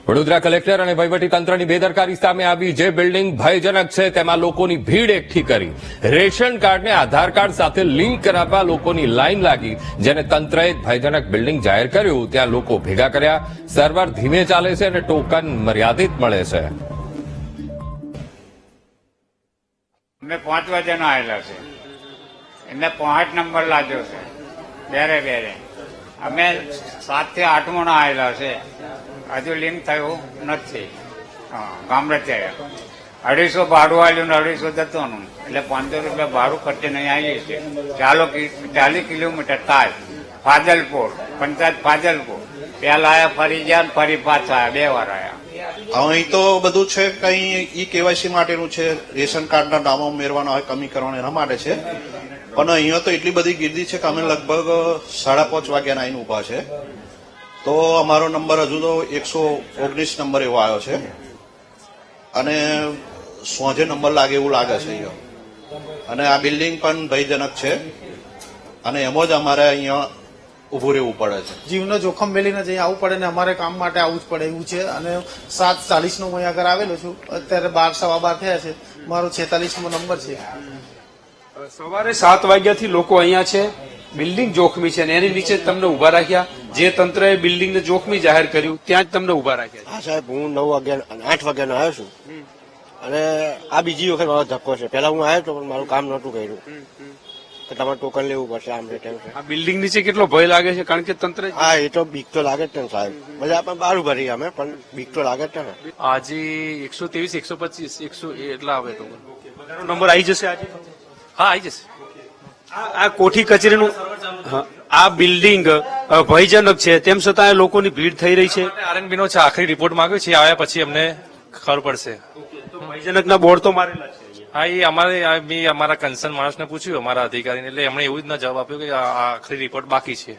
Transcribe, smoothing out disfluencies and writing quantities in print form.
Vadodara collector અને વહીવટીતંત્રની બેદરકારી સામે આવી. જે બિલ્ડિંગ ભયજનક છે તેમાં લોકોની ભીડ એકઠી કરી. રેશન કાર્ડને આધાર કાર્ડ સાથે લિંક કરાવવા લોકોની લાઈન લાગી. જેને તંત્રએ ભયજનક બિલ્ડિંગ જાહેર કર્યું ત્યાં લોકો ભેગા કર્યા. સર્વર ધીમે ચાલે છે અને ટોકન મર્યાદિત મળે છે. અમે 5 વાગ્યાનો આવેલા છે, એમને 5 નંબર લાગ્યો છે બેરે. અમે 7 થી 8 મણો આવેલા છે, હજુ લિંક થયું નથી. ગામડે ત્યાં 250 ભાડું આવ્યું ને 250 જતોનું, એટલે 500 રૂપિયા ભાડું ખર્ચીને અહીં આવીએ છીએ. 40 કિલોમીટર થાય ફાજલપુર, પંચાયત ફાજલપુર. પેલા આયા ફરી ગયા ને ફરી પાછા આયા, 2 વાર આયા. અહીં તો બધું છે, કઈ ઈ કેવાયસી માટેનું છે, રેશન કાર્ડના નામો ઉમેરવાના હોય, કમી કરવાના એના માટે છે. પણ અહીંયા તો એટલી બધી ગીર્દી છે કે અમે લગભગ 5:30 વાગ્યાના આવીને ઉભા છે. તો અમારો નંબર હજુ તો 119 નંબર એવો આવ્યો છે અને સોજે નંબર લાગે એવું લાગે છે અહીંયા. અને આ બિલ્ડિંગ પણ ભયજનક છે અને એમાં જ અમારે અહીંયા ઉભું રહેવું પડે છે. જીવનો જોખમ મેલીને જઈ આવવું પડે ને અમારે કામ માટે આવવું જ પડે એવું છે. અને 7:40 નો હું આગળ આવેલો છું, અત્યારે 12 સવા 12 થયા છે. મારો 46મો નંબર છે. સવારે 7 વાગ્યાથી લોકો અહીંયા છે. બિલ્ડિંગ જોખમી છે અને એની નીચે તમને ઉભા રાખ્યા. જે તંત્રએ બિલ્ડિંગને જોખમી જાહેર કર્યું ત્યાં જ તમને ઉભા રાખ્યા. હા સાહેબ, હું 8 વાગ્યાનો આવ્યો છું અને આ બીજી વખત મારો ધક્કો છે. પેલા હું આવ્યો હતો પણ મારું કામ નહોતું કર્યું કે તમારે ટોકન લેવું પડશે, આમ તેમ છે. આ બિલ્ડિંગ નીચે કેટલો ભય લાગે છે, કારણ કે તંત્ર હા, એ તો બીક તો લાગે જ ને સાહેબ. બધા આપણે બહાર ઉભા રહીએ અમે, પણ બીક તો લાગે જ ને. આજે 123, 125, 100 એટલા આવે તો નંબર આવી જશે આજે. હા, આવી જશે. આ કોઠી કચેરીનું આ બિલ્ડિંગ ભયજનક છે, તેમ છતાં લોકોની ભીડ થઈ રહી છે. આરએનબી નો છે, આખરી રિપોર્ટ માંગ્યો છે, આવ્યા પછી અમને ખબર પડશે. ભયજનકના બોર્ડ તો મારેલા છે. હા, એ અમારા કન્સર્ન માણસને પૂછ્યું, અમારા અધિકારીને, એટલે એમણે એવું જ ના જવાબ આપ્યો કે આખરી રિપોર્ટ બાકી છે.